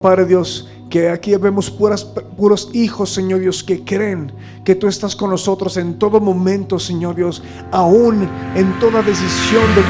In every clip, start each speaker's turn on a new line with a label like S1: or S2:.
S1: Padre Dios, que aquí vemos puros hijos, Señor Dios, que creen que tú estás con nosotros en todo momento, Señor Dios, aún en toda decisión de...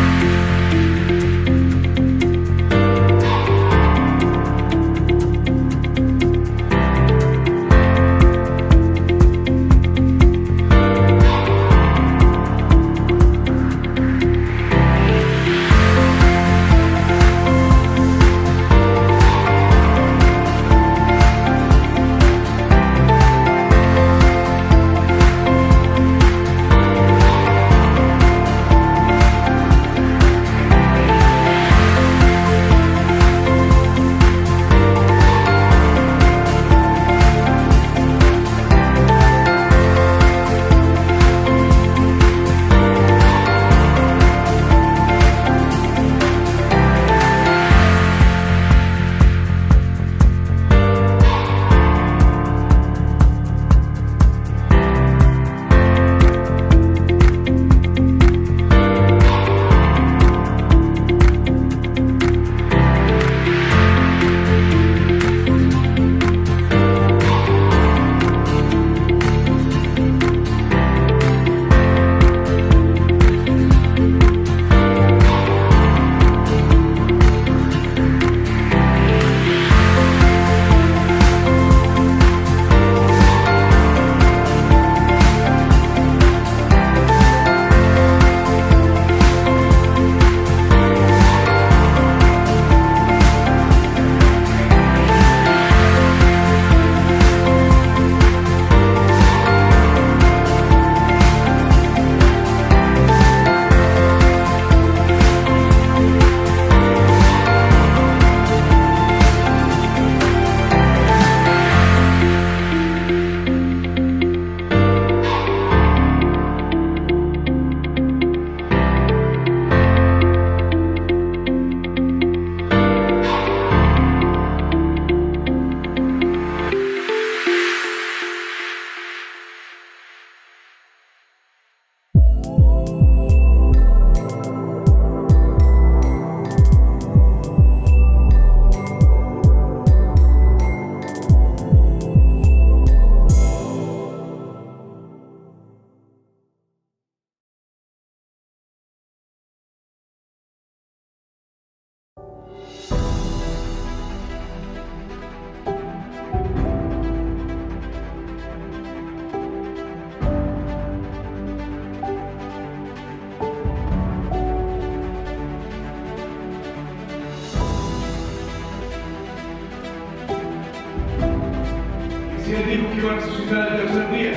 S2: Si Él dijo que iba a resucitar el tercer día,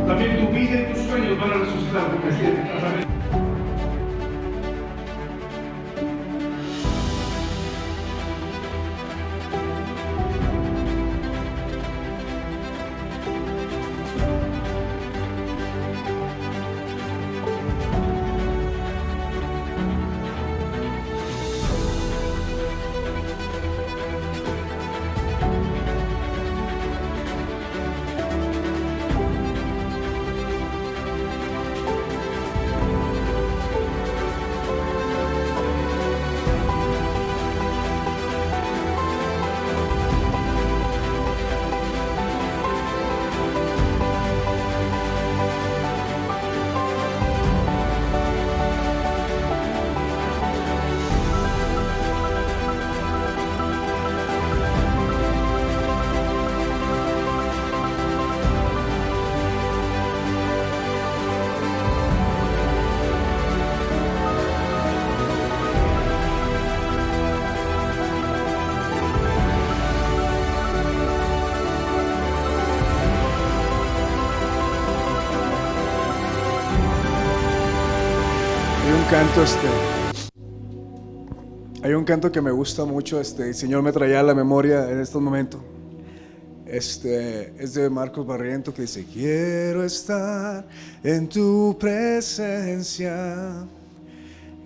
S2: también tu vida y tus sueños van a resucitar, porque así es.
S1: Hay un canto que me gusta mucho, el Señor me traía a la memoria en estos momentos. Es de Marcos Barriento, que dice: quiero estar en tu presencia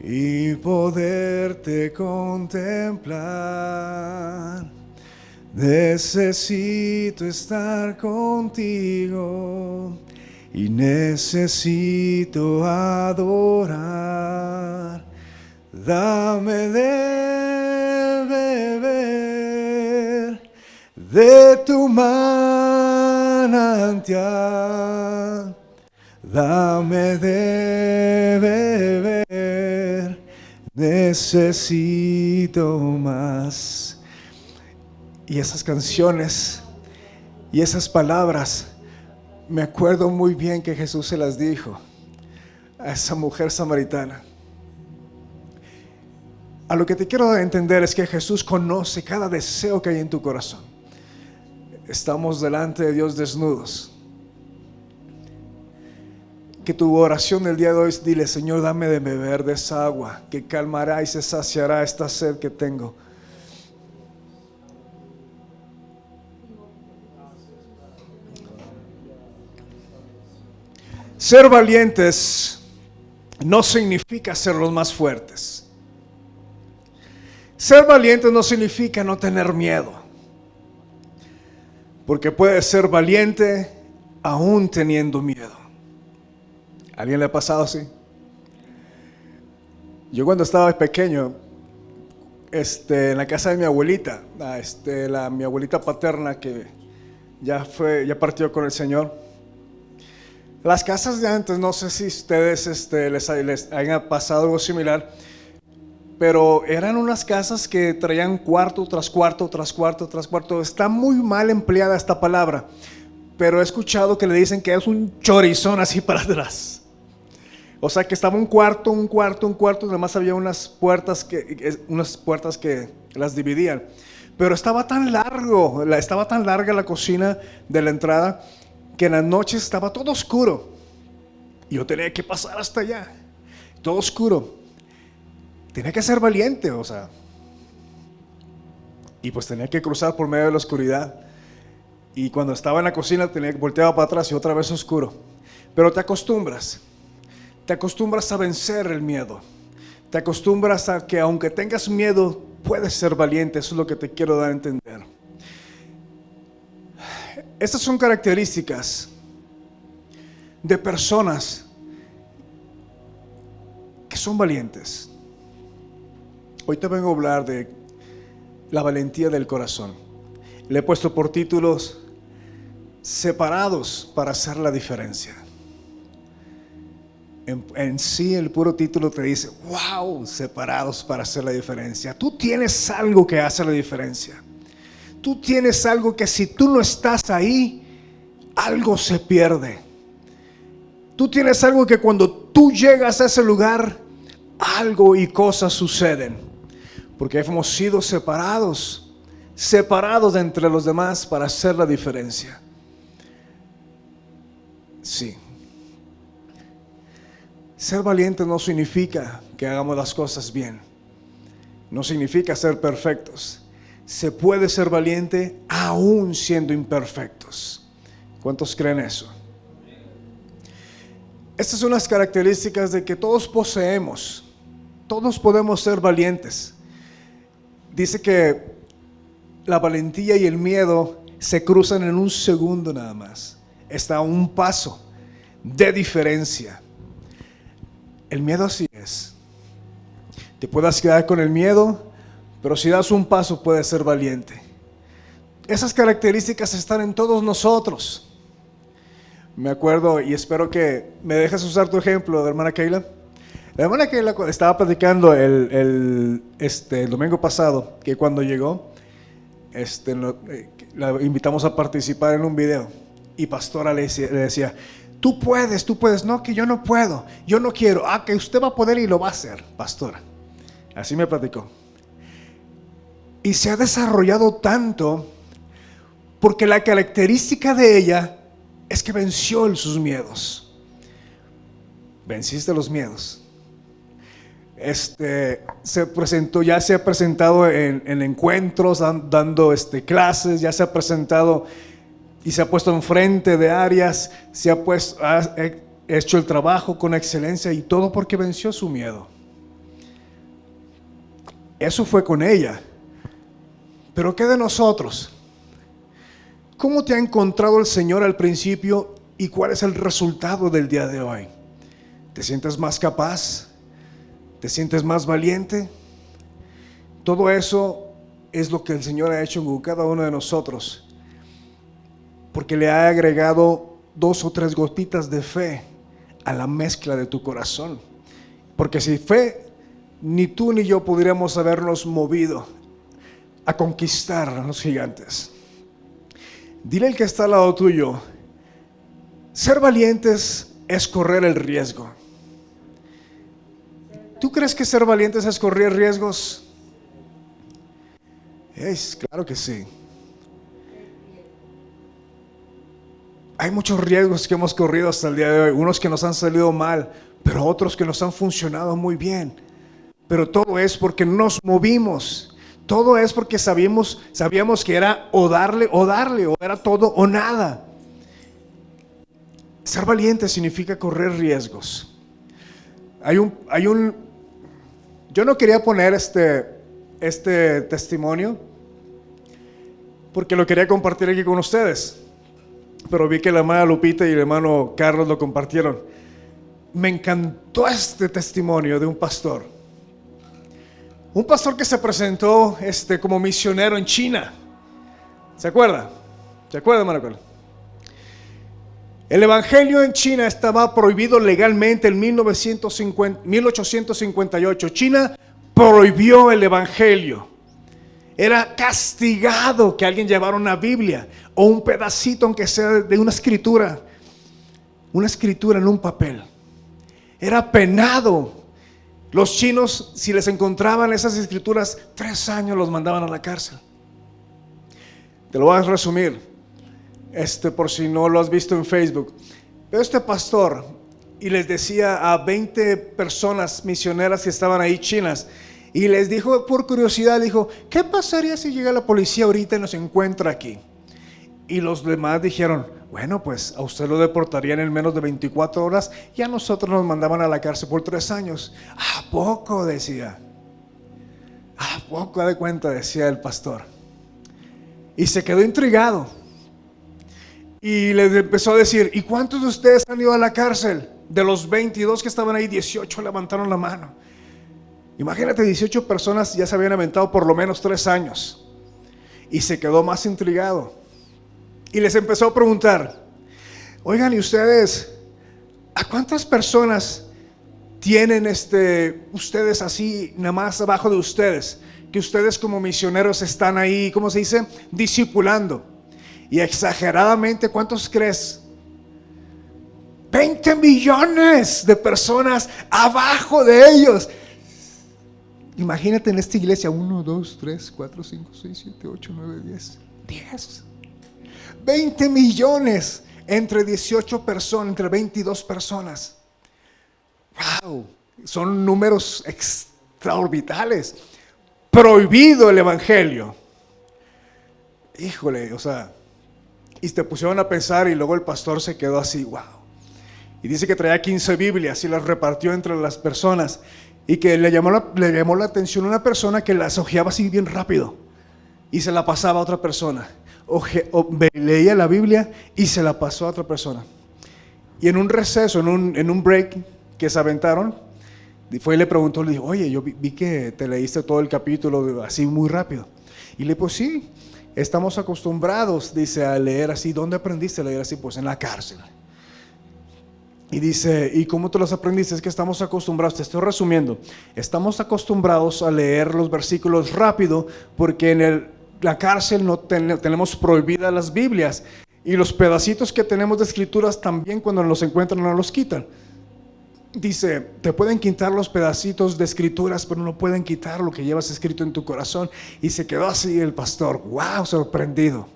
S1: y poderte contemplar. Necesito estar contigo y necesito adorar. Dame de beber de tu manantial, dame de beber, necesito más. Y esas canciones y esas palabras, me acuerdo muy bien que Jesús se las dijo a esa mujer samaritana. A lo que te quiero entender es que Jesús conoce cada deseo que hay en tu corazón. Estamos delante de Dios desnudos. Que tu oración del día de hoy, dile: Señor, dame de beber de esa agua que calmará y se saciará esta sed que tengo. Ser valientes no significa ser los más fuertes. Ser valiente no significa no tener miedo, porque puedes ser valiente aún teniendo miedo. ¿A alguien le ha pasado así? Yo cuando estaba pequeño, en la casa de mi abuelita, mi abuelita paterna que ya partió con el Señor. Las casas de antes, no sé si ustedes les haya pasado algo similar, pero eran unas casas que traían cuarto tras cuarto, tras cuarto, tras cuarto. Está muy mal empleada esta palabra, pero he escuchado que le dicen que es un chorizón así para atrás. O sea que estaba un cuarto, además había unas puertas que las dividían. Pero estaba tan larga la cocina de la entrada, que en las noches estaba todo oscuro. Y yo tenía que pasar hasta allá, todo oscuro. Tenía que ser valiente, y pues tenía que cruzar por medio de la oscuridad. Y cuando estaba en la cocina volteaba para atrás y otra vez oscuro. Pero te acostumbras a vencer el miedo. Te acostumbras a que aunque tengas miedo, puedes ser valiente. Eso es lo que te quiero dar a entender. Estas son características de personas que son valientes. Hoy te vengo a hablar de la valentía del corazón. Le he puesto por títulos: separados para hacer la diferencia. En sí el puro título te dice: wow, separados para hacer la diferencia. Tú tienes algo que hace la diferencia. Tú tienes algo que si tú no estás ahí, algo se pierde. Tú tienes algo que cuando tú llegas a ese lugar, algo y cosas suceden. Porque hemos sido separados de entre los demás para hacer la diferencia. Sí. Ser valiente no significa que hagamos las cosas bien. No significa ser perfectos. Se puede ser valiente aún siendo imperfectos. ¿Cuántos creen eso? Estas son las características de que todos poseemos. Todos podemos ser valientes. Dice que la valentía y el miedo se cruzan en un segundo nada más. Está a un paso de diferencia. El miedo así es. Te puedas quedar con el miedo, pero si das un paso puedes ser valiente. Esas características están en todos nosotros. Me acuerdo y espero que me dejes usar tu ejemplo de hermana Keila. La hermana Keila estaba platicando el domingo pasado que cuando llegó, la invitamos a participar en un video y pastora le decía: tú puedes, no, que yo no puedo, yo no quiero, que usted va a poder y lo va a hacer, pastora. Así me platicó. Y se ha desarrollado tanto porque la característica de ella es que venció sus miedos. Venciste los miedos. Se ha presentado en encuentros, dando clases, ya se ha presentado y se ha puesto enfrente de áreas, ha hecho el trabajo con excelencia y todo porque venció su miedo. Eso fue con ella. Pero ¿qué de nosotros? ¿Cómo te ha encontrado el Señor al principio y cuál es el resultado del día de hoy? ¿Te sientes más capaz? ¿Te sientes más valiente? Todo eso es lo que el Señor ha hecho con cada uno de nosotros, porque le ha agregado 2 o 3 gotitas de fe a la mezcla de tu corazón. Porque sin fe, ni tú ni yo podríamos habernos movido a conquistar a los gigantes. Dile al que está al lado tuyo: ser valientes es correr el riesgo. ¿Tú crees que ser valientes es correr riesgos? Claro que sí. Hay muchos riesgos que hemos corrido hasta el día de hoy, unos que nos han salido mal, pero otros que nos han funcionado muy bien. Pero todo es porque nos movimos. Todo es porque sabíamos que era o darle, o era todo o nada. Ser valiente significa correr riesgos. Yo no quería poner este testimonio porque lo quería compartir aquí con ustedes, pero vi que la hermana Lupita y el hermano Carlos lo compartieron. Me encantó este testimonio de un pastor que se presentó como misionero en China. ¿Se acuerda? ¿Se acuerda, hermano Carlos? El evangelio en China estaba prohibido legalmente en 1858. China prohibió el evangelio. Era castigado que alguien llevara una Biblia o un pedacito, aunque sea de una escritura en un papel. Era penado. Los chinos, si les encontraban esas escrituras, 3 años los mandaban a la cárcel. Te lo voy a resumir, por si no lo has visto en Facebook. Pero este pastor, y les decía a 20 personas misioneras que estaban ahí, chinas, y les dijo, por curiosidad, dijo: ¿qué pasaría si llega la policía ahorita y nos encuentra aquí? Y los demás dijeron: bueno, pues a usted lo deportarían en menos de 24 horas y a nosotros nos mandaban a la cárcel por 3 años. ¿A poco? Decía. ¿A poco? De cuenta, decía el pastor. Y se quedó intrigado. Y les empezó a decir: ¿y cuántos de ustedes han ido a la cárcel? De los 22 que estaban ahí, 18 levantaron la mano. Imagínate, 18 personas ya se habían aventado por lo menos 3 años. Y se quedó más intrigado. Y les empezó a preguntar: oigan, ¿y ustedes a cuántas personas tienen ustedes así, nada más abajo de ustedes, que ustedes como misioneros están ahí, ¿cómo se dice?, discipulando? Y exageradamente, ¿cuántos crees? 20 millones de personas abajo de ellos. Imagínate en esta iglesia: 1, 2, 3, 4, 5, 6, 7, 8, 9, 10. 20 millones entre 18 personas, entre 22 personas. ¡Wow! Son números extraorbitales. Prohibido el evangelio. Híjole, y te pusieron a pensar, y luego el pastor se quedó así: wow. Y dice que traía 15 Biblias y las repartió entre las personas, y que le llamó la atención una persona que las hojeaba así bien rápido y se la pasaba a otra persona. Leía la Biblia y se la pasó a otra persona. Y en un receso, en un break que se aventaron, fue y le preguntó, le dijo: oye, yo vi que te leíste todo el capítulo así muy rápido. Y le dijo: pues sí, estamos acostumbrados, dice, a leer así. ¿Dónde aprendiste a leer así? Pues en la cárcel. Y dice: ¿y cómo te los aprendiste? Es que estamos acostumbrados, te estoy resumiendo, estamos acostumbrados a leer los versículos rápido, porque en la cárcel no tenemos prohibidas las Biblias, y los pedacitos que tenemos de escrituras también, cuando nos encuentran, no los quitan. Dice: te pueden quitar los pedacitos de escrituras, pero no pueden quitar lo que llevas escrito en tu corazón. Y se quedó así el pastor, wow, sorprendido.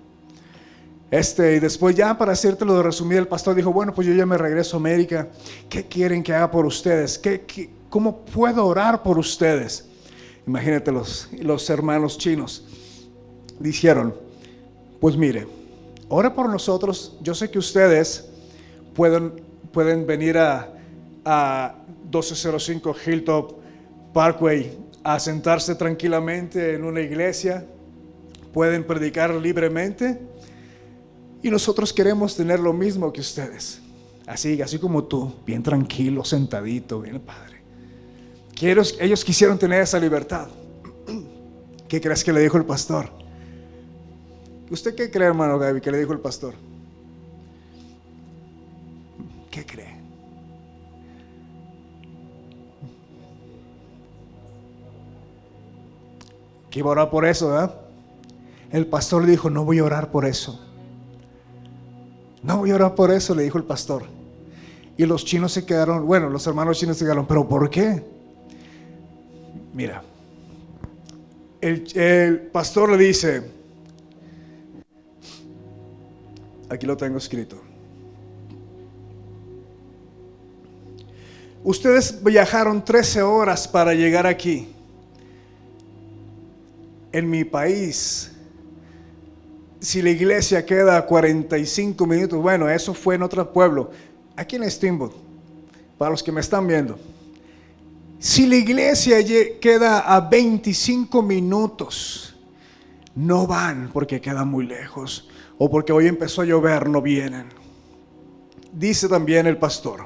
S1: Y después, ya para hacértelo de resumir, el pastor dijo: bueno, pues yo ya me regreso a América. ¿Qué quieren que haga por ustedes? ¿Cómo puedo orar por ustedes? Imagínate, los hermanos chinos dijeron: pues mire, ora por nosotros. Yo sé que ustedes pueden venir a 1205 Hilltop Parkway a sentarse tranquilamente en una iglesia, pueden predicar libremente, y nosotros queremos tener lo mismo que ustedes, así como tú, bien tranquilo, sentadito, bien padre. Ellos quisieron tener esa libertad. ¿Qué crees que le dijo el pastor? ¿Usted qué cree, hermano Gaby, que le dijo el pastor? ¿Qué cree? Que iba a orar por eso, ¿verdad? El pastor le dijo, no voy a orar por eso. No voy a orar por eso, le dijo el pastor. Y los chinos se quedaron, bueno, los hermanos chinos se quedaron, ¿pero por qué? Mira, el pastor le dice, aquí lo tengo escrito. Ustedes viajaron 13 horas para llegar aquí. En mi país, si la iglesia queda a 45 minutos, bueno, eso fue en otro pueblo, aquí en Steamboat, para los que me están viendo. Si la iglesia queda a 25 minutos, no van porque queda muy lejos, o porque hoy empezó a llover, no vienen. Dice también el pastor,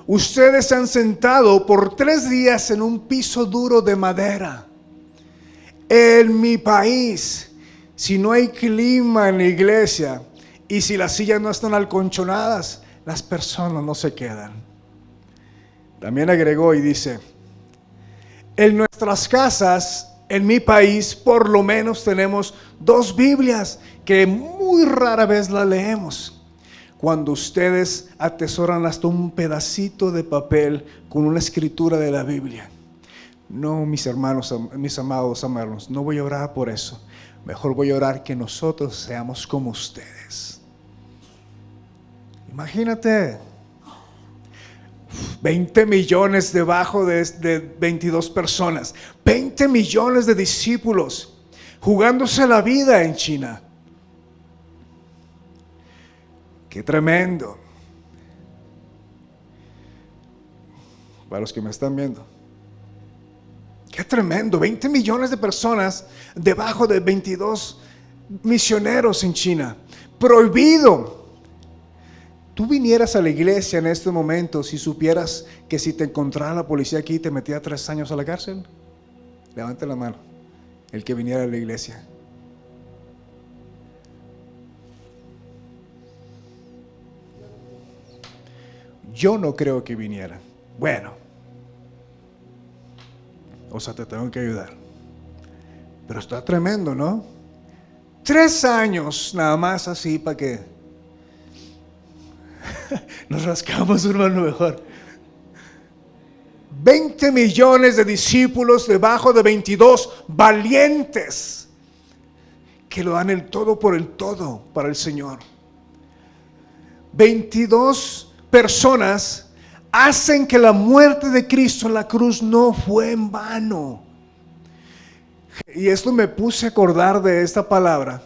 S1: ustedes se han sentado por 3 días en un piso duro de madera. En mi país, si no hay clima en la iglesia y si las sillas no están acolchonadas, las personas no se quedan. También agregó y dice, en nuestras casas, en mi país, por lo menos tenemos 2 Biblias que muy rara vez las leemos. Cuando ustedes atesoran hasta un pedacito de papel con una escritura de la Biblia. No, mis hermanos, mis amados hermanos, no voy a orar por eso. Mejor voy a orar que nosotros seamos como ustedes. Imagínate, 20 millones debajo de 22 personas, 20 millones de discípulos jugándose la vida en China. Qué tremendo. Para los que me están viendo. Qué tremendo, 20 millones de personas debajo de 22 misioneros en China. Prohibido. Tú vinieras a la iglesia en este momento si supieras que si te encontrara la policía aquí te metía 3 años a la cárcel. Levante la mano, el que viniera a la iglesia. Yo no creo que viniera. Bueno. O sea, te tengo que ayudar. Pero está tremendo, ¿no? 3 años nada más así para que nos rascamos, hermano, mejor. 20 millones de discípulos debajo de 22 valientes que lo dan el todo por el todo para el Señor. 22 personas hacen que la muerte de Cristo en la cruz no fue en vano. Y esto me puse a acordar de esta palabra,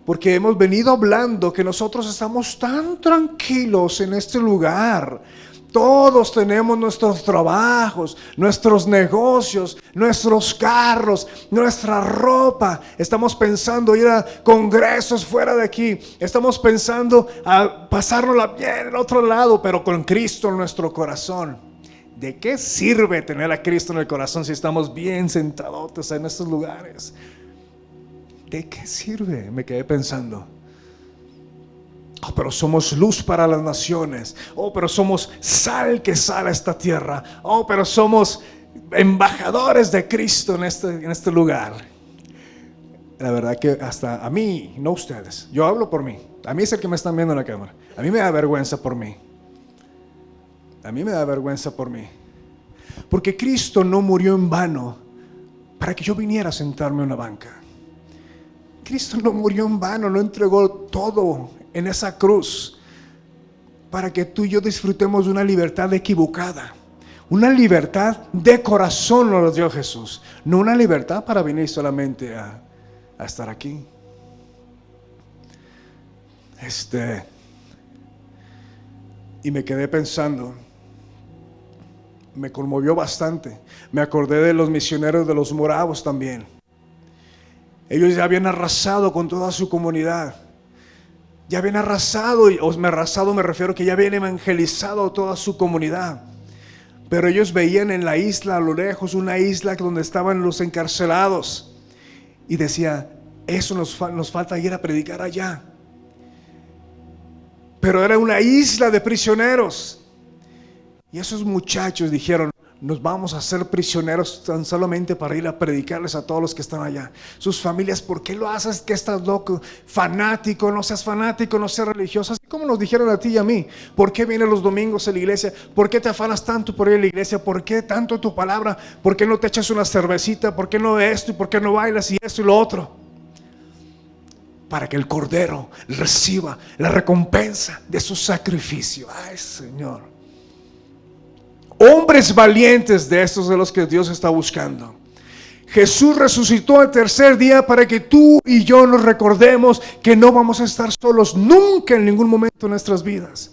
S1: porque hemos venido hablando que nosotros estamos tan tranquilos en este lugar. Todos tenemos nuestros trabajos, nuestros negocios, nuestros carros, nuestra ropa. Estamos pensando ir a congresos fuera de aquí. Estamos pensando a pasárnosla bien al otro lado, pero con Cristo en nuestro corazón. ¿De qué sirve tener a Cristo en el corazón si estamos bien sentados en estos lugares? ¿De qué sirve? Me quedé pensando. Oh, pero somos luz para las naciones. Oh, pero somos sal que sale a esta tierra. Oh, pero somos embajadores de Cristo en este lugar. La verdad que hasta a mí, no ustedes, yo hablo por mí. A mí es el que me están viendo en la cámara. A mí me da vergüenza por mí. A mí me da vergüenza por mí. Porque Cristo no murió en vano para que yo viniera a sentarme en una banca. Cristo no murió en vano, lo entregó todo en esa cruz para que tú y yo disfrutemos de una libertad equivocada. Una libertad de corazón nos dio Jesús, no una libertad para venir solamente a estar aquí. Y me quedé pensando, me conmovió bastante. Me acordé de los misioneros de los moravos también. Ellos ya habían arrasado con toda su comunidad. Ya habían arrasado, me refiero que ya habían evangelizado toda su comunidad. Pero ellos veían en la isla a lo lejos una isla donde estaban los encarcelados. y decía, eso nos falta ir a predicar allá. Pero era una isla de prisioneros. Y esos muchachos dijeron, nos vamos a hacer prisioneros tan solamente para ir a predicarles a todos los que están allá. Sus familias, ¿por qué lo haces? ¿Que estás loco? Fanático, no seas religioso. Así como nos dijeron a ti y a mí. ¿Por qué vienes los domingos a la iglesia? ¿Por qué te afanas tanto por ir a la iglesia? ¿Por qué tanto tu palabra? ¿Por qué no te echas una cervecita? ¿Por qué no esto? ¿Y por qué no bailas? Y esto y lo otro. Para que el Cordero reciba la recompensa de su sacrificio. Ay, Señor. Hombres valientes, de estos de los que Dios está buscando. Jesús resucitó al tercer día para que tú y yo nos recordemos que no vamos a estar solos nunca en ningún momento de nuestras vidas.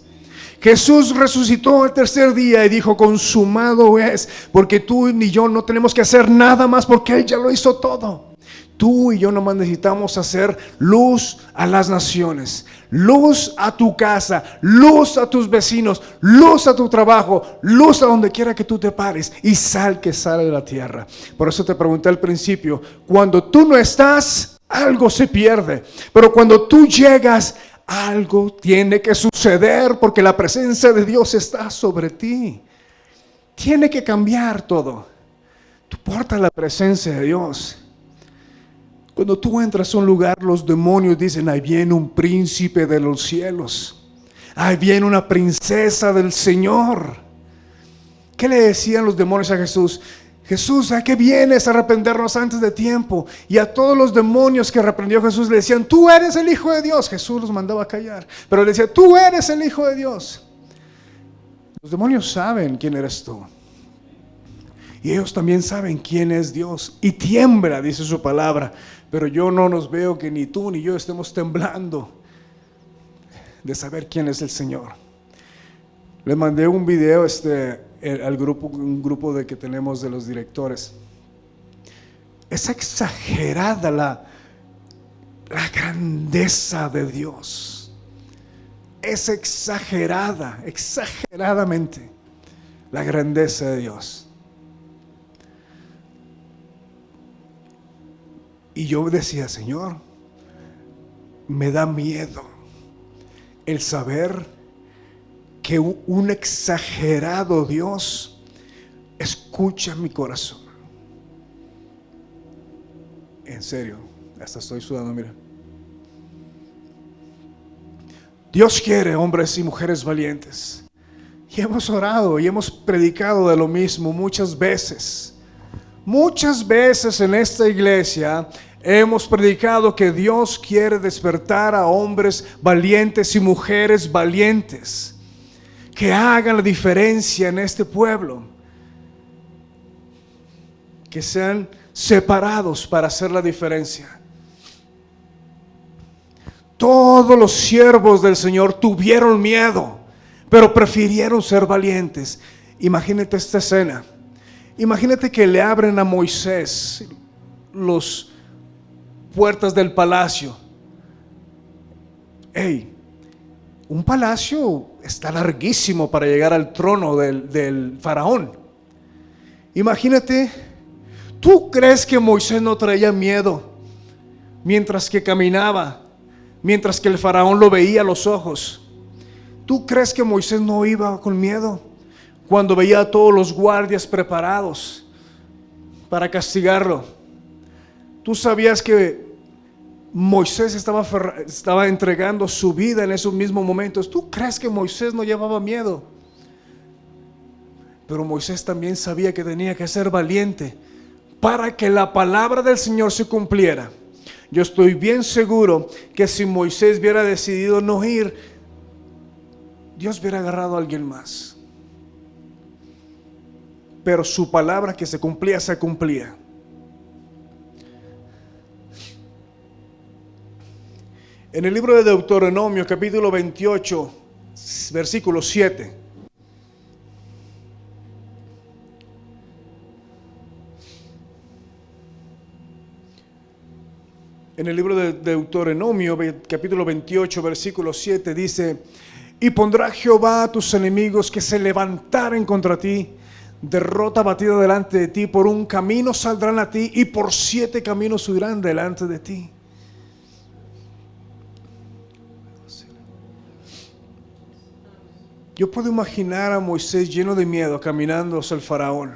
S1: Jesús resucitó al tercer día y dijo, consumado es, porque tú y yo no tenemos que hacer nada más porque Él ya lo hizo todo. Tú y yo nomás necesitamos hacer luz a las naciones, luz a tu casa, luz a tus vecinos, luz a tu trabajo, luz a donde quiera que tú te pares, y sal que sale de la tierra. Por eso te pregunté al principio, cuando tú no estás, algo se pierde, pero cuando tú llegas, algo tiene que suceder, porque la presencia de Dios está sobre ti. Tiene que cambiar todo. Tú portas la presencia de Dios. Cuando tú entras a un lugar, los demonios dicen, ahí viene un príncipe de los cielos, ahí viene una princesa del Señor. ¿Qué le decían los demonios a Jesús? Jesús, ¿a qué vienes a arrepentirnos antes de tiempo? Y a todos los demonios que reprendió Jesús le decían, tú eres el Hijo de Dios. Jesús los mandaba a callar, pero le decía, tú eres el Hijo de Dios. Los demonios saben quién eres tú. Y ellos también saben quién es Dios. Y tiembla, dice su palabra. Pero yo no nos veo que ni tú ni yo estemos temblando de saber quién es el Señor. Le mandé un video al grupo, un grupo de que tenemos de los directores. Es exagerada la grandeza de Dios. Es exageradamente la grandeza de Dios. Y yo decía, Señor, me da miedo el saber que un exagerado Dios escucha mi corazón. En serio, hasta estoy sudando, mira. Dios quiere hombres y mujeres valientes. Y hemos orado y hemos predicado de lo mismo muchas veces. Muchas veces en esta iglesia hemos predicado que Dios quiere despertar a hombres valientes y mujeres valientes que hagan la diferencia en este pueblo, que sean separados para hacer la diferencia. Todos los siervos del Señor tuvieron miedo, pero prefirieron ser valientes. Imagínate esta escena. Imagínate que le abren a Moisés las puertas del palacio. Un palacio está larguísimo para llegar al trono del faraón. Imagínate, ¿tú crees que Moisés no traía miedo mientras que caminaba, mientras que el faraón lo veía a los ojos? ¿Tú crees que Moisés no iba con miedo cuando veía a todos los guardias preparados para castigarlo? Tú sabías que Moisés estaba entregando su vida en esos mismos momentos. ¿Tú crees que Moisés no llevaba miedo? Pero Moisés también sabía que tenía que ser valiente para que la palabra del Señor se cumpliera. Yo estoy bien seguro que si Moisés hubiera decidido no ir, Dios hubiera agarrado a alguien más. Pero su palabra que se cumplía, se cumplía. En el libro de Deuteronomio, capítulo 28, versículo 7. En el libro de Deuteronomio, capítulo 28, versículo 7, dice: y pondrá Jehová a tus enemigos que se levantaren contra ti derrota batida delante de ti. Por un camino saldrán a ti y por 7 caminos huirán delante de ti. Yo puedo imaginar a Moisés lleno de miedo caminando hacia el faraón.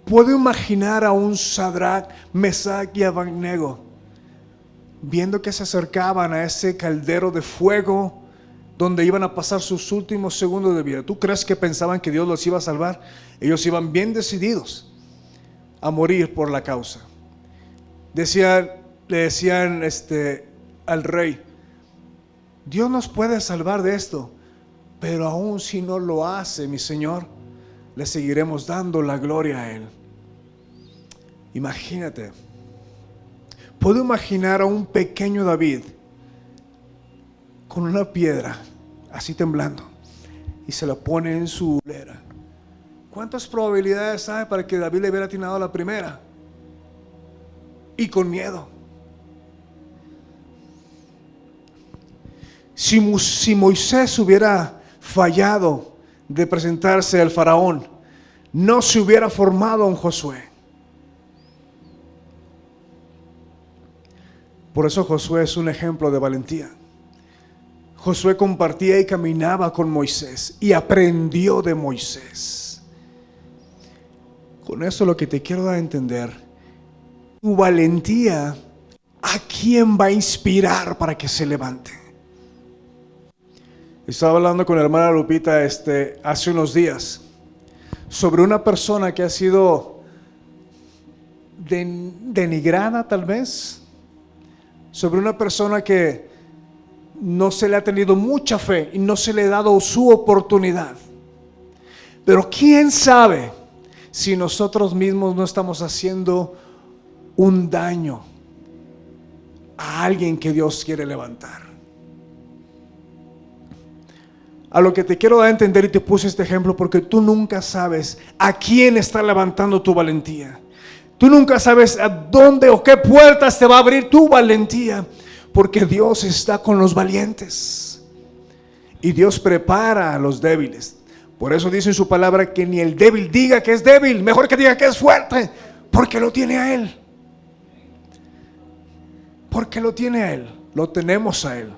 S1: Puedo imaginar a un Sadrach, Mesach y Abednego viendo que se acercaban a ese caldero de fuego donde iban a pasar sus últimos segundos de vida. ¿Tú crees que pensaban que Dios los iba a salvar? Ellos iban bien decididos a morir por la causa. Le decían al rey: Dios nos puede salvar de esto, pero aún si no lo hace, mi Señor, le seguiremos dando la gloria a Él. Imagínate. Puedo imaginar a un pequeño David con una piedra así temblando y se la pone en su ulera. ¿Cuántas probabilidades hay para que David le hubiera atinado a la primera? Y con miedo. Si Moisés hubiera fallado de presentarse al faraón, no se hubiera formado un Josué. Por eso Josué es un ejemplo de valentía. Josué compartía y caminaba con Moisés y aprendió de Moisés. Con eso lo que te quiero dar a entender, tu valentía, ¿a quién va a inspirar para que se levante? Estaba hablando con la hermana Lupita hace unos días sobre una persona que ha sido denigrada tal vez, sobre una persona que no se le ha tenido mucha fe y no se le ha dado su oportunidad. Pero quién sabe si nosotros mismos no estamos haciendo un daño a alguien que Dios quiere levantar. A lo que te quiero dar a entender, y te puse este ejemplo porque tú nunca sabes a quién está levantando tu valentía. Tú nunca sabes a dónde o qué puertas te va a abrir tu valentía, porque Dios está con los valientes y Dios prepara a los débiles. Por eso dice en su palabra que ni el débil diga que es débil, mejor que diga que es fuerte, porque lo tiene a Él. Porque lo tiene a Él, lo tenemos a Él.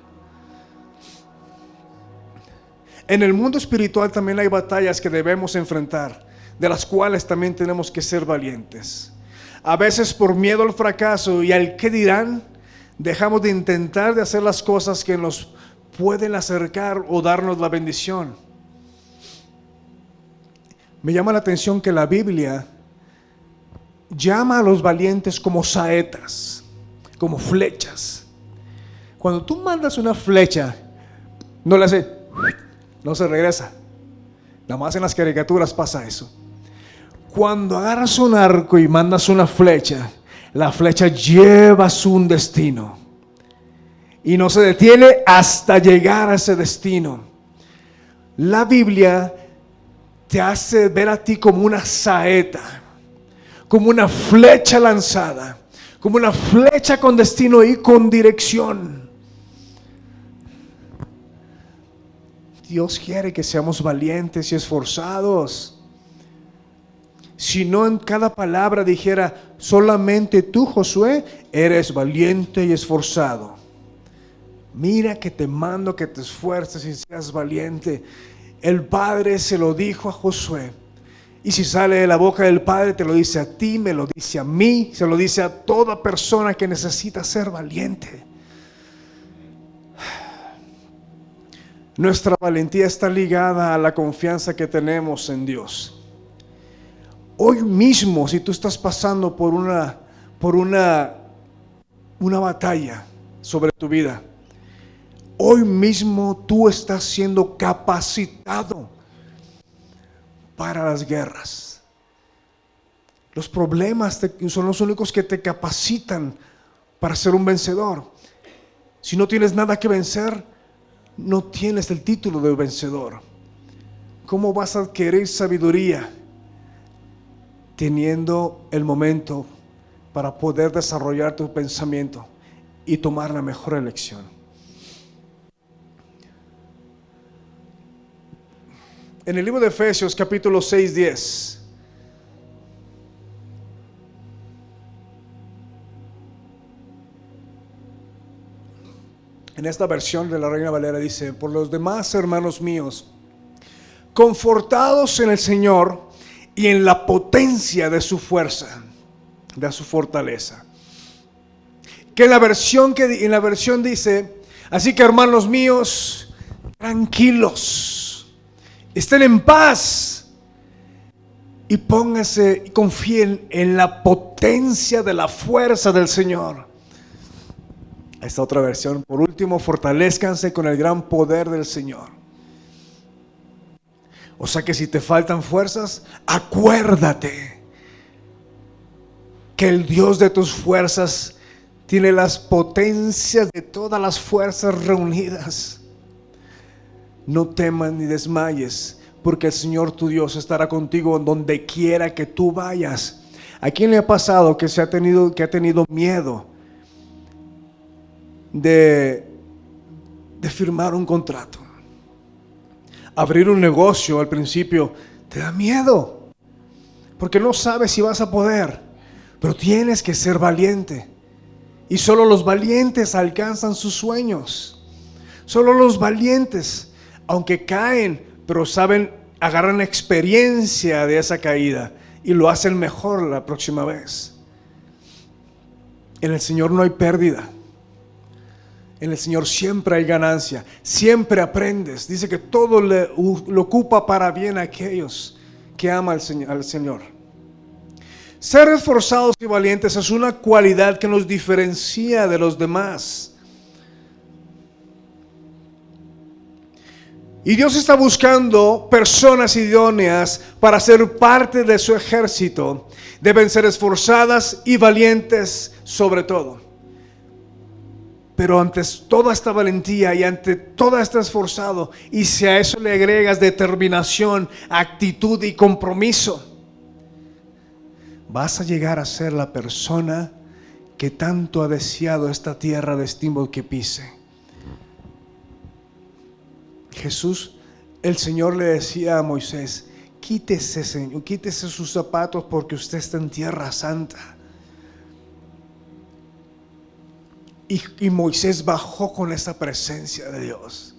S1: En el mundo espiritual también hay batallas que debemos enfrentar, de las cuales también tenemos que ser valientes. A veces por miedo al fracaso y al qué dirán, dejamos de intentar de hacer las cosas que nos pueden acercar o darnos la bendición. Me llama la atención que la Biblia llama a los valientes como saetas, como flechas. Cuando tú mandas una flecha, no le hace, no se regresa. Nada más en las caricaturas pasa eso. Cuando agarras un arco y mandas una flecha, la flecha lleva un destino y no se detiene hasta llegar a ese destino. La Biblia te hace ver a ti como una saeta, como una flecha lanzada, como una flecha con destino y con dirección. Dios quiere que seamos valientes y esforzados. Si no en cada palabra dijera solamente tú, Josué, eres valiente y esforzado. Mira que te mando que te esfuerces y seas valiente. El Padre se lo dijo a Josué. Y si sale de la boca del Padre, te lo dice a ti, me lo dice a mí, se lo dice a toda persona que necesita ser valiente. Nuestra valentía está ligada a la confianza que tenemos en Dios. Hoy mismo, si tú estás pasando por una batalla sobre tu vida, hoy mismo tú estás siendo capacitado para las guerras. Los problemas son los únicos que te capacitan para ser un vencedor. Si no tienes nada que vencer, no tienes el título de vencedor. ¿Cómo vas a adquirir sabiduría? Teniendo el momento para poder desarrollar tu pensamiento y tomar la mejor elección. en el libro de Efesios capítulo 6:10. En esta versión de la Reina Valera dice: por los demás, hermanos míos, confortados en el Señor y en la potencia de su fuerza, de su fortaleza. Que en la versión dice: así que, hermanos míos, tranquilos, estén en paz y pónganse y confíen en la potencia de la fuerza del Señor. Esta otra versión: por último, fortalezcanse con el gran poder del Señor. O sea que si te faltan fuerzas, acuérdate que el Dios de tus fuerzas tiene las potencias de todas las fuerzas reunidas. No temas ni desmayes, porque el Señor tu Dios estará contigo donde quiera que tú vayas. ¿A quién le ha pasado que ha tenido miedo de firmar un contrato? Abrir un negocio al principio te da miedo, porque no sabes si vas a poder, pero tienes que ser valiente. Y solo los valientes alcanzan sus sueños. Solo los valientes, aunque caen, pero agarran experiencia de esa caída y lo hacen mejor la próxima vez. En el Señor no hay pérdida. En el Señor siempre hay ganancia, siempre aprendes. Dice que todo lo ocupa para bien a aquellos que aman al Señor. Ser esforzados y valientes es una cualidad que nos diferencia de los demás. Y Dios está buscando personas idóneas para ser parte de su ejército. Deben ser esforzadas y valientes sobre todo. Pero ante toda esta valentía y ante todo este esforzado, y si a eso le agregas determinación, actitud y compromiso, vas a llegar a ser la persona que tanto ha deseado esta tierra de estímulo que pise. Jesús, el Señor le decía a Moisés: quítese, Señor, quítese sus zapatos porque usted está en tierra santa. Y Moisés bajó con esa presencia de Dios.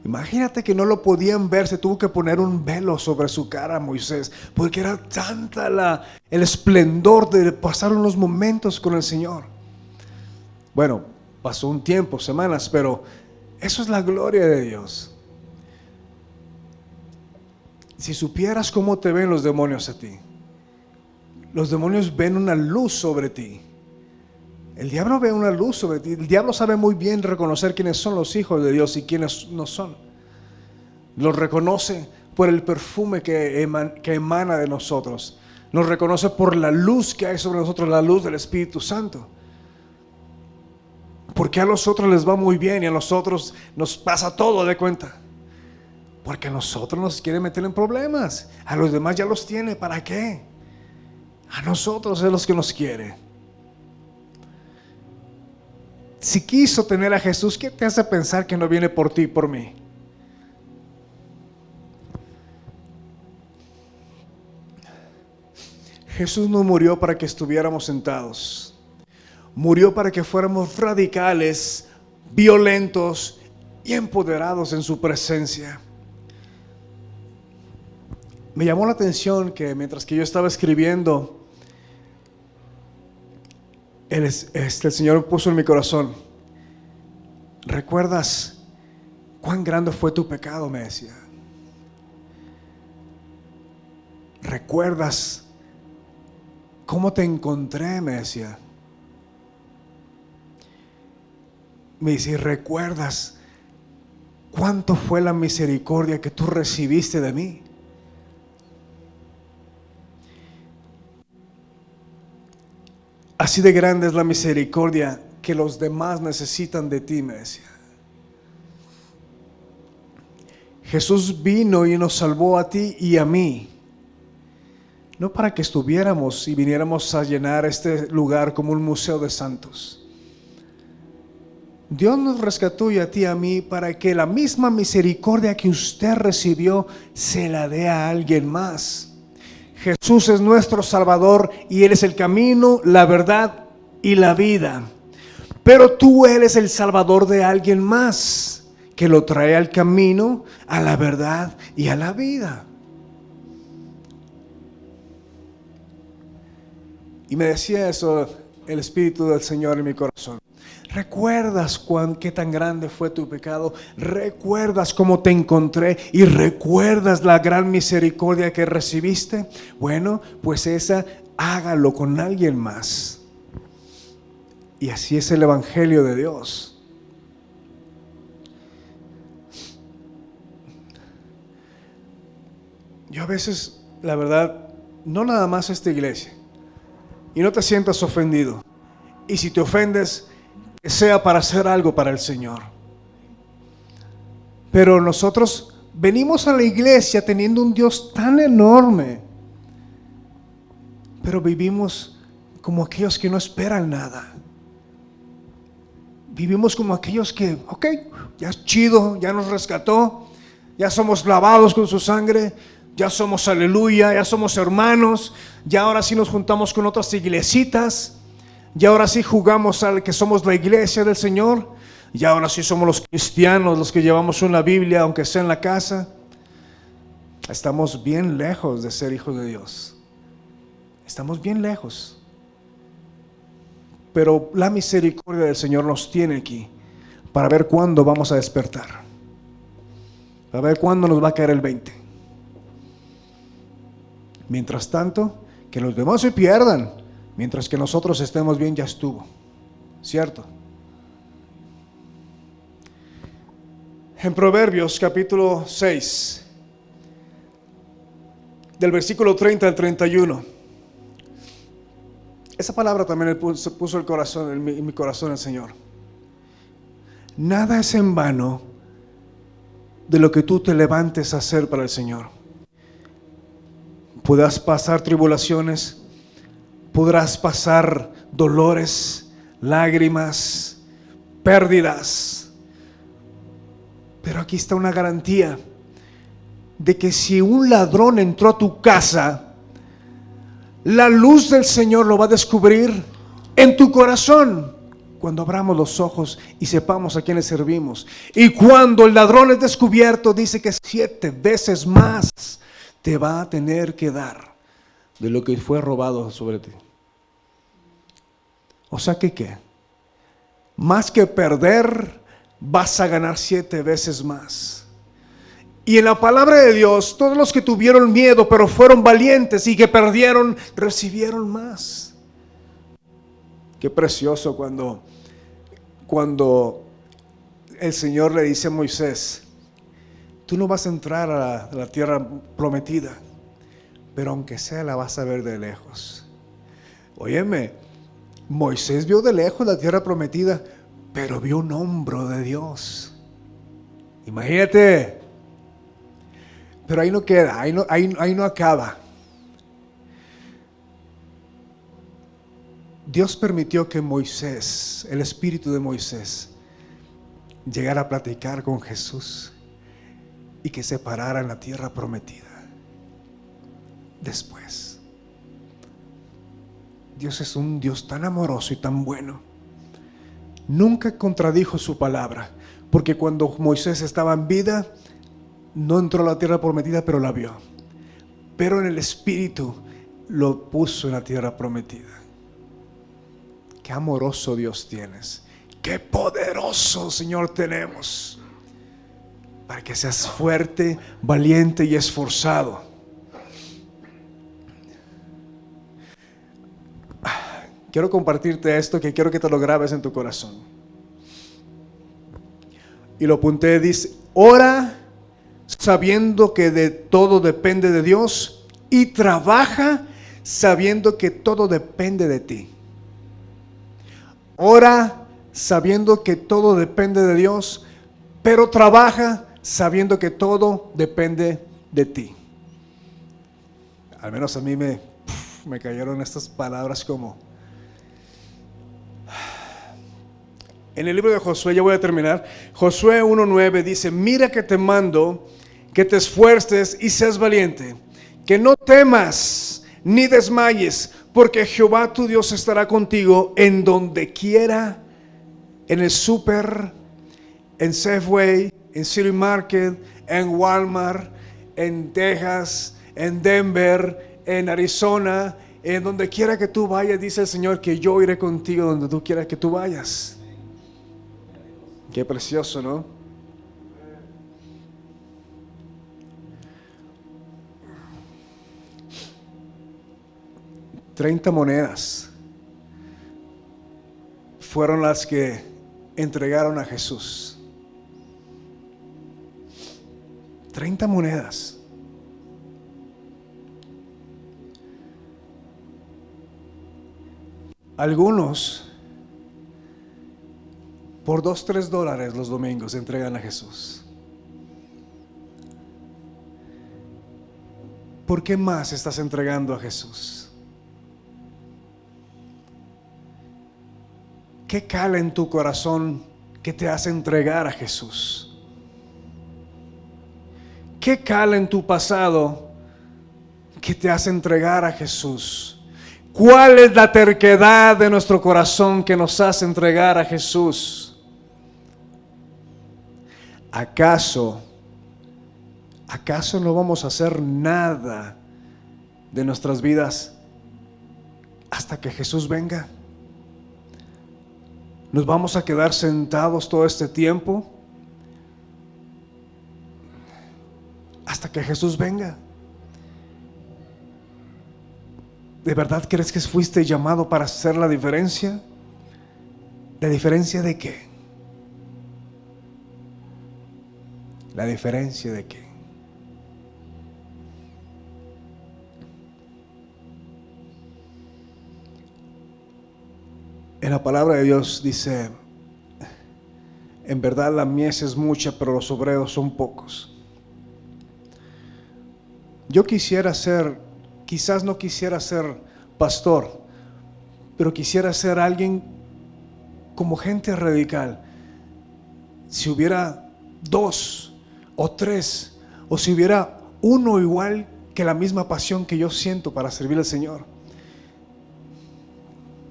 S1: Imagínate que no lo podían ver, se tuvo que poner un velo sobre su cara Moisés, porque era tanta el esplendor de pasar unos momentos con el Señor. Bueno, pasó un tiempo, semanas, pero eso es la gloria de Dios. Si supieras cómo te ven los demonios a ti. Los demonios ven una luz sobre ti. El diablo ve una luz sobre ti. El diablo sabe muy bien reconocer quiénes son los hijos de Dios y quiénes no son. Los reconoce por el perfume que emana de nosotros. Nos reconoce por la luz que hay sobre nosotros, la luz del Espíritu Santo. Porque a los otros les va muy bien y a nosotros nos pasa todo de cuenta. Porque a nosotros nos quiere meter en problemas. A los demás ya los tiene. ¿Para qué? A nosotros es los que nos quiere. Si quiso tener a Jesús, ¿qué te hace pensar que no viene por ti y por mí? Jesús no murió para que estuviéramos sentados. Murió para que fuéramos radicales, violentos y empoderados en su presencia. Me llamó la atención que mientras que yo estaba escribiendo, el Señor me puso en mi corazón: ¿recuerdas cuán grande fue tu pecado? Me decía. ¿Recuerdas cómo te encontré? Me decía. Me dice: ¿recuerdas cuánto fue la misericordia que tú recibiste de mí? Así de grande es la misericordia que los demás necesitan de ti, me decía. Jesús vino y nos salvó a ti y a mí, no para que estuviéramos y viniéramos a llenar este lugar como un museo de santos. Dios nos rescató y a ti y a mí para que la misma misericordia que usted recibió se la dé a alguien más. Jesús es nuestro Salvador y Él es el camino, la verdad y la vida. Pero tú eres el Salvador de alguien más que lo trae al camino, a la verdad y a la vida. Y me decía eso el Espíritu del Señor en mi corazón. ¿Recuerdas qué tan grande fue tu pecado? ¿Recuerdas cómo te encontré? ¿Y recuerdas la gran misericordia que recibiste? Bueno, pues esa hágalo con alguien más. Y así es el Evangelio de Dios. Yo a veces, la verdad, no nada más esta iglesia. Y no te sientas ofendido. Y si te ofendes, que sea para hacer algo para el Señor. Pero nosotros venimos a la iglesia teniendo un Dios tan enorme, pero vivimos como aquellos que no esperan nada. Vivimos como aquellos que, ok, ya es chido, ya nos rescató, ya somos lavados con su sangre, ya somos aleluya, ya somos hermanos, ya ahora sí nos juntamos con otras iglesitas. Y ahora sí jugamos al que somos la iglesia del Señor. Y ahora sí somos los cristianos, los que llevamos una Biblia, aunque sea en la casa. Estamos bien lejos de ser hijos de Dios. Estamos bien lejos. Pero la misericordia del Señor nos tiene aquí para ver cuándo vamos a despertar. Para ver cuándo nos va a caer el 20. Mientras tanto, que los demás se pierdan. Mientras que nosotros estemos bien, ya estuvo. ¿Cierto? En Proverbios capítulo 6, del versículo 30 al 31. Esa palabra también puso el corazón, en mi corazón el Señor. Nada es en vano de lo que tú te levantes a hacer para el Señor. Podrás pasar tribulaciones, podrás pasar dolores, lágrimas, pérdidas. Pero aquí está una garantía de que si un ladrón entró a tu casa, la luz del Señor lo va a descubrir en tu corazón cuando abramos los ojos y sepamos a quién le servimos. Y cuando el ladrón es descubierto, dice que 7 veces más te va a tener que dar de lo que fue robado sobre ti. O sea que ¿qué? Más que perder, vas a ganar 7 veces más. Y en la palabra de Dios, todos los que tuvieron miedo, pero fueron valientes y que perdieron, recibieron más. Qué precioso cuando el Señor le dice a Moisés: tú no vas a entrar a la tierra prometida, pero aunque sea la vas a ver de lejos. Óyeme, Moisés vio de lejos la tierra prometida, pero vio un hombro de Dios. Imagínate. Pero ahí no queda, ahí no acaba. Dios permitió que Moisés, el espíritu de Moisés, llegara a platicar con Jesús y que se parara en la tierra prometida. Después, Dios es un Dios tan amoroso y tan bueno. Nunca contradijo su palabra, porque cuando Moisés estaba en vida, no entró a la tierra prometida, pero la vio. Pero en el espíritu lo puso en la tierra prometida. Qué amoroso Dios tienes. Qué poderoso Señor tenemos. Para que seas fuerte, valiente y esforzado. Quiero compartirte esto, que quiero que te lo grabes en tu corazón. Y lo apunté, dice: ora sabiendo que de todo depende de Dios, y trabaja sabiendo que todo depende de ti. Ora sabiendo que todo depende de Dios, pero trabaja sabiendo que todo depende de ti. Al menos a mí me cayeron estas palabras como En el libro de Josué, ya voy a terminar, Josué 1:9 dice: mira que te mando que te esfuerces y seas valiente, que no temas ni desmayes, porque Jehová tu Dios estará contigo en donde quiera, en el súper, en Safeway, en City Market, en Walmart, en Texas, en Denver, en Arizona, en donde quiera que tú vayas, dice el Señor, que yo iré contigo donde tú quieras que tú vayas. Qué precioso, ¿no? $30 monedas fueron las que entregaron a Jesús. 30 monedas. Algunos por $2-3 los domingos entregan a Jesús. ¿Por qué más estás entregando a Jesús? ¿Qué cala en tu corazón que te hace entregar a Jesús? ¿Qué cala en tu pasado que te hace entregar a Jesús? ¿Cuál es la terquedad de nuestro corazón que nos hace entregar a Jesús? ¿Acaso no vamos a hacer nada de nuestras vidas hasta que Jesús venga? ¿Nos vamos a quedar sentados todo este tiempo hasta que Jesús venga? ¿De verdad crees que fuiste llamado para hacer la diferencia? ¿La diferencia de qué? ¿La diferencia de qué? En la palabra de Dios dice: en verdad la mies es mucha, pero los obreros son pocos. Yo quizás no quisiera ser pastor, pero quisiera ser alguien como Gente Radical. Si hubiera 2 o 3, o si hubiera uno igual que la misma pasión que yo siento para servir al Señor,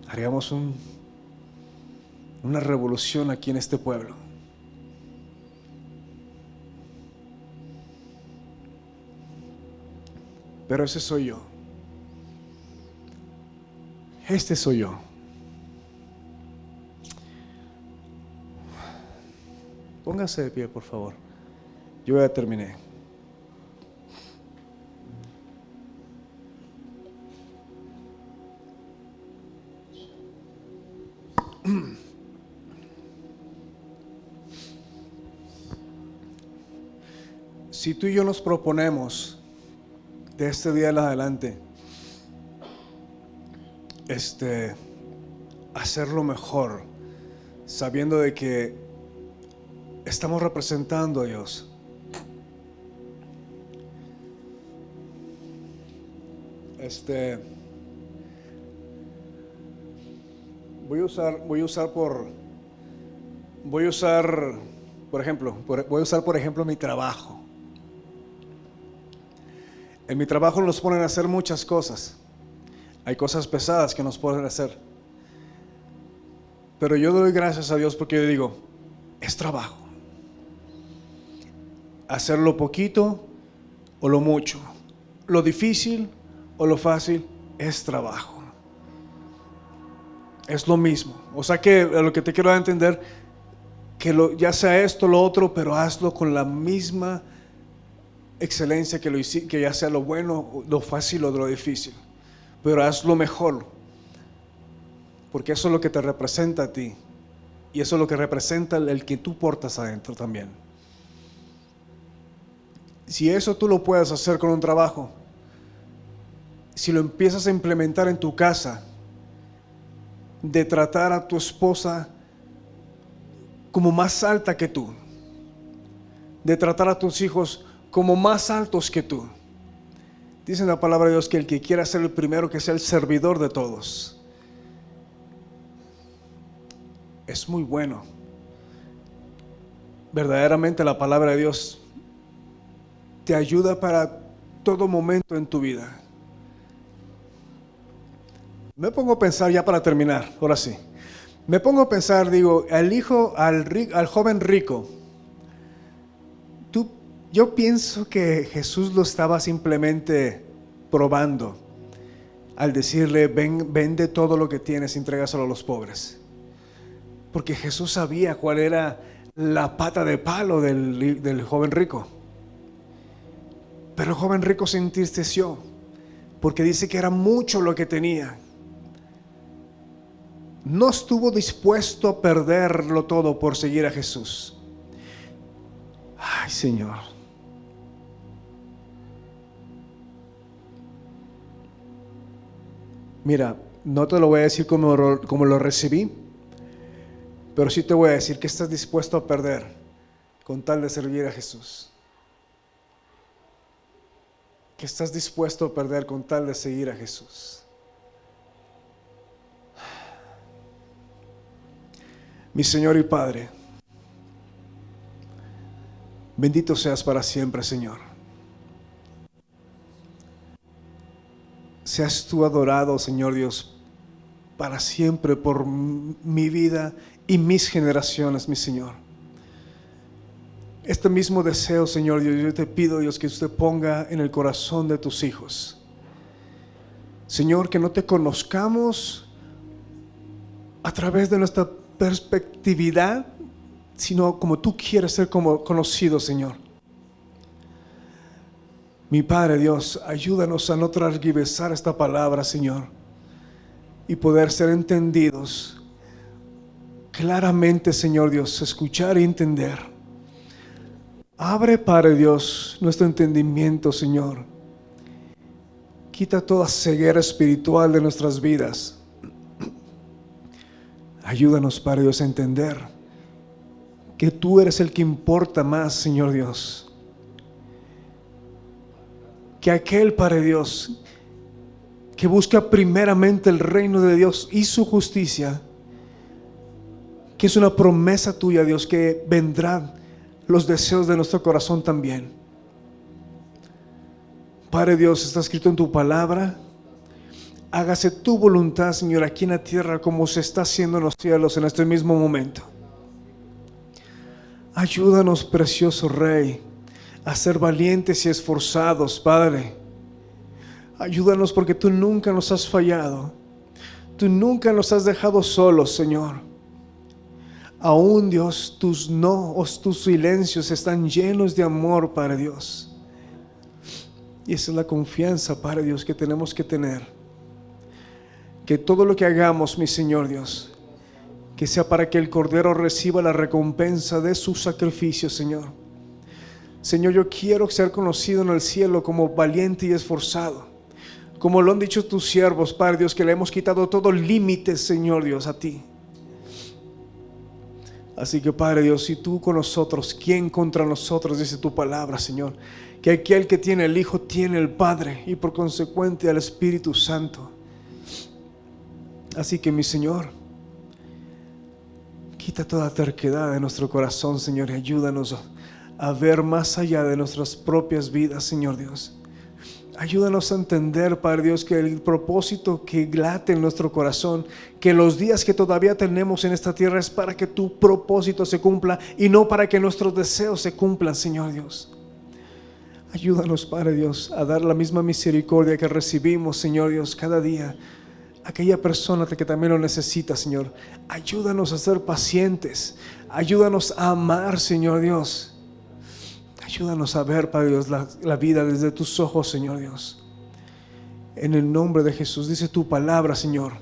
S1: haríamos una revolución aquí en este pueblo. Pero ese soy yo. Este soy yo. Póngase de pie, por favor. Yo ya terminé. Si tú y yo nos proponemos de este día en adelante hacerlo mejor, sabiendo de que estamos representando a Dios, voy a usar por ejemplo mi trabajo. En mi trabajo nos ponen a hacer muchas cosas. Hay cosas pesadas que nos ponen a hacer. Pero yo doy gracias a Dios porque yo digo, es trabajo. Hacer lo poquito o lo mucho, lo difícil o lo fácil, es trabajo. Es lo mismo. O sea que lo que te quiero dar a entender, que ya sea esto, lo otro, pero hazlo con la misma excelencia que ya sea lo bueno, lo fácil o lo difícil, pero hazlo mejor, porque eso es lo que te representa a ti y eso es lo que representa el que tú portas adentro también. Si eso tú lo puedes hacer con un trabajo, si lo empiezas a implementar en tu casa, de tratar a tu esposa como más alta que tú, de tratar a tus hijos como más altos que tú. Dice la palabra de Dios que el que quiera ser el primero, que sea el servidor de todos. es muy bueno. Verdaderamente la palabra de Dios te ayuda para todo momento en tu vida. Me pongo a pensar, ya para terminar, ahora sí. Me pongo a pensar, digo, al joven rico. Yo pienso que Jesús lo estaba simplemente probando al decirle, vende todo lo que tienes y entrégaselo a los pobres. Porque Jesús sabía cuál era la pata de palo del joven rico. Pero el joven rico se entristeció porque dice que era mucho lo que tenía. No estuvo dispuesto a perderlo todo por seguir a Jesús. Ay, Señor. Mira, no te lo voy a decir como lo recibí, pero sí te voy a decir que estás dispuesto a perder con tal de servir a Jesús. Que estás dispuesto a perder con tal de seguir a Jesús. Mi Señor y Padre, bendito seas para siempre, Señor. Seas tú adorado, Señor Dios, para siempre por mi vida y mis generaciones, mi Señor. Este mismo deseo, Señor Dios, yo te pido, Dios, que usted ponga en el corazón de tus hijos. Señor, que no te conozcamos a través de nuestra perspectividad, sino como tú quieres ser conocido, Señor. Mi Padre Dios, ayúdanos a no transgiversar esta palabra, Señor, y poder ser entendidos claramente, Señor Dios, escuchar y entender. Abre, Padre Dios, nuestro entendimiento, Señor. Quita toda ceguera espiritual de nuestras vidas. Ayúdanos, Padre Dios, a entender que tú eres el que importa más, Señor Dios. Que aquel, Padre Dios, que busca primeramente el reino de Dios y su justicia, que es una promesa tuya, Dios, que vendrán los deseos de nuestro corazón también. Padre Dios, está escrito en tu palabra. Hágase tu voluntad, Señor, aquí en la tierra como se está haciendo en los cielos en este mismo momento. Ayúdanos, precioso Rey, a ser valientes y esforzados, Padre. Ayúdanos porque tú nunca nos has fallado. Tú nunca nos has dejado solos, Señor. Aún, Dios, tus no's, tus silencios están llenos de amor, Padre Dios. Y esa es la confianza, Padre Dios, que tenemos que tener. Que todo lo que hagamos, mi Señor Dios, que sea para que el Cordero reciba la recompensa de su sacrificio, Señor. Señor, yo quiero ser conocido en el cielo como valiente y esforzado, como lo han dicho tus siervos, Padre Dios, que le hemos quitado todo límite, Señor Dios, a ti. Así que, Padre Dios, si tú con nosotros, ¿quién contra nosotros? Dice tu palabra, Señor. Que aquel que tiene el Hijo tiene el Padre y por consecuente al Espíritu Santo. Así que, mi Señor, quita toda terquedad de nuestro corazón, Señor, y ayúdanos a ver más allá de nuestras propias vidas, Señor Dios. Ayúdanos a entender, Padre Dios, que el propósito que late en nuestro corazón, que los días que todavía tenemos en esta tierra es para que tu propósito se cumpla y no para que nuestros deseos se cumplan, Señor Dios. Ayúdanos, Padre Dios, a dar la misma misericordia que recibimos, Señor Dios, cada día. Aquella persona que también lo necesita, Señor. Ayúdanos a ser pacientes. Ayúdanos a amar, Señor Dios. Ayúdanos a ver, Padre Dios, la vida desde tus ojos, Señor Dios. En el nombre de Jesús, dice tu palabra, Señor,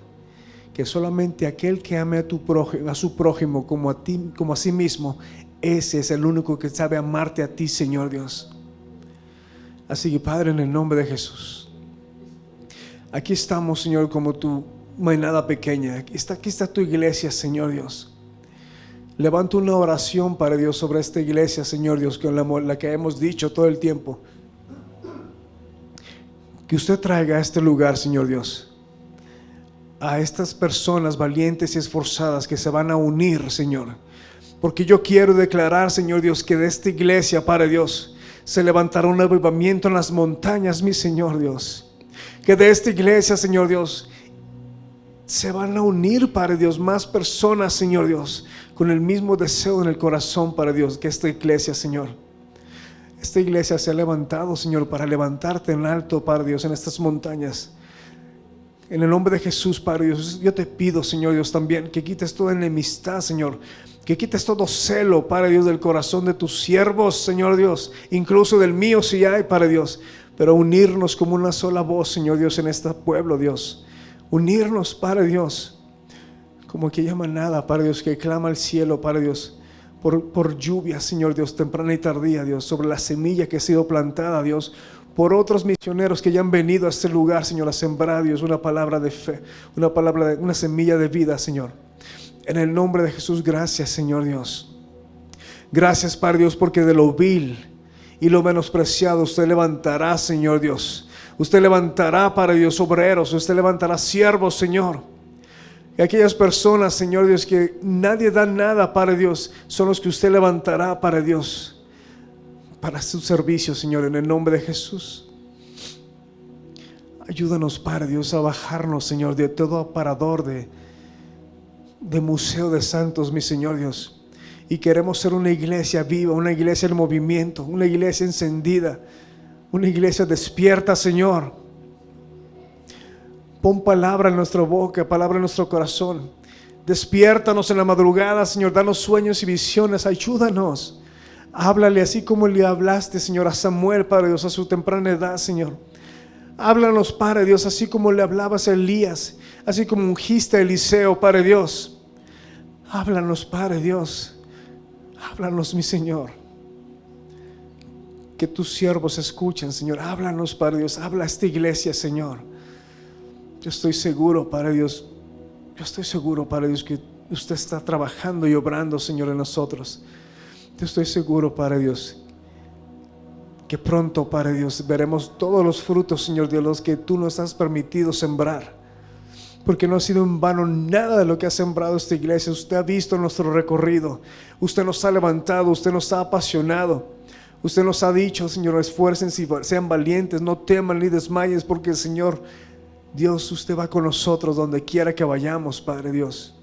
S1: que solamente aquel que ame a su prójimo como a ti, como a sí mismo, ese es el único que sabe amarte a ti, Señor Dios. Así que, Padre, en el nombre de Jesús, aquí estamos, Señor, como tu manada pequeña. Aquí está tu iglesia, Señor Dios. Levanto una oración, Padre Dios, sobre esta iglesia, Señor Dios, con la que hemos dicho todo el tiempo. Que usted traiga a este lugar, Señor Dios, a estas personas valientes y esforzadas que se van a unir, Señor. Porque yo quiero declarar, Señor Dios, que de esta iglesia, Padre Dios, se levantará un avivamiento en las montañas, mi Señor Dios. Que de esta iglesia, Señor Dios, se van a unir, Padre Dios, más personas, Señor Dios, con el mismo deseo en el corazón, Padre Dios, que esta iglesia, Señor. Esta iglesia se ha levantado, Señor, para levantarte en alto, Padre Dios, en estas montañas. En el nombre de Jesús, Padre Dios, yo te pido, Señor Dios, también que quites toda enemistad, Señor. Que quites todo celo, Padre Dios, del corazón de tus siervos, Señor Dios. Incluso del mío si hay, Padre Dios. Pero unirnos como una sola voz, Señor Dios, en este pueblo, Dios. Unirnos, Padre Dios, como aquella manada, Padre Dios, que clama al cielo, Padre Dios, por lluvia, Señor Dios, temprana y tardía, Dios, sobre la semilla que ha sido plantada, Dios, por otros misioneros que ya han venido a este lugar, Señor, a sembrar, Dios, una palabra de fe, una semilla de vida, Señor. En el nombre de Jesús, gracias, Señor Dios. Gracias, Padre Dios, porque de lo vil y lo menospreciado usted levantará, Señor Dios. Usted levantará, Padre Dios, obreros. Usted levantará siervos, Señor. Y aquellas personas, Señor Dios, que nadie da nada, Padre Dios, son los que usted levantará, Padre Dios, para su servicio, Señor, en el nombre de Jesús. Ayúdanos, Padre Dios, a bajarnos, Señor, de todo aparador de museo de santos, mi Señor Dios. Y queremos ser una iglesia viva, una iglesia en movimiento, una iglesia encendida, una iglesia despierta, Señor. Pon palabra en nuestra boca, palabra en nuestro corazón. Despiértanos en la madrugada, Señor. Danos sueños y visiones. Ayúdanos. Háblale así como le hablaste, Señor, a Samuel, Padre Dios, a su temprana edad, Señor. Háblanos, Padre Dios, así como le hablabas a Elías, así como ungiste a Eliseo, Padre Dios. Háblanos, Padre Dios. Háblanos, mi Señor. Que tus siervos escuchen, Señor. Háblanos, Padre Dios. Habla a esta iglesia, Señor. Yo estoy seguro, Padre Dios. Yo estoy seguro, Padre Dios, que usted está trabajando y obrando, Señor, en nosotros. Yo estoy seguro, Padre Dios, que pronto, Padre Dios, veremos todos los frutos, Señor Dios, los que tú nos has permitido sembrar. Porque no ha sido en vano nada de lo que ha sembrado esta iglesia. Usted ha visto nuestro recorrido. Usted nos ha levantado, usted nos ha apasionado. Usted nos ha dicho, Señor, esfuércense y sean valientes, no teman ni desmayes, porque el Señor Dios, usted va con nosotros donde quiera que vayamos, Padre Dios.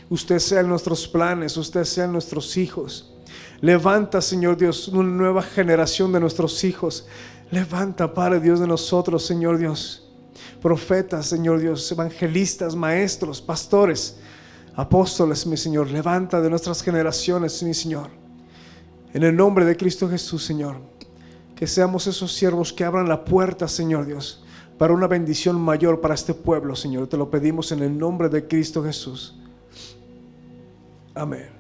S1: Usted sea en nuestros planes, usted sea en nuestros hijos. Levanta, Señor Dios, una nueva generación de nuestros hijos. Levanta, Padre Dios, de nosotros, Señor Dios, profetas, Señor Dios, evangelistas, maestros, pastores, apóstoles, mi Señor. Levanta de nuestras generaciones, mi Señor. En el nombre de Cristo Jesús, Señor, que seamos esos siervos que abran la puerta, Señor Dios, para una bendición mayor para este pueblo, Señor. Te lo pedimos en el nombre de Cristo Jesús. Amén.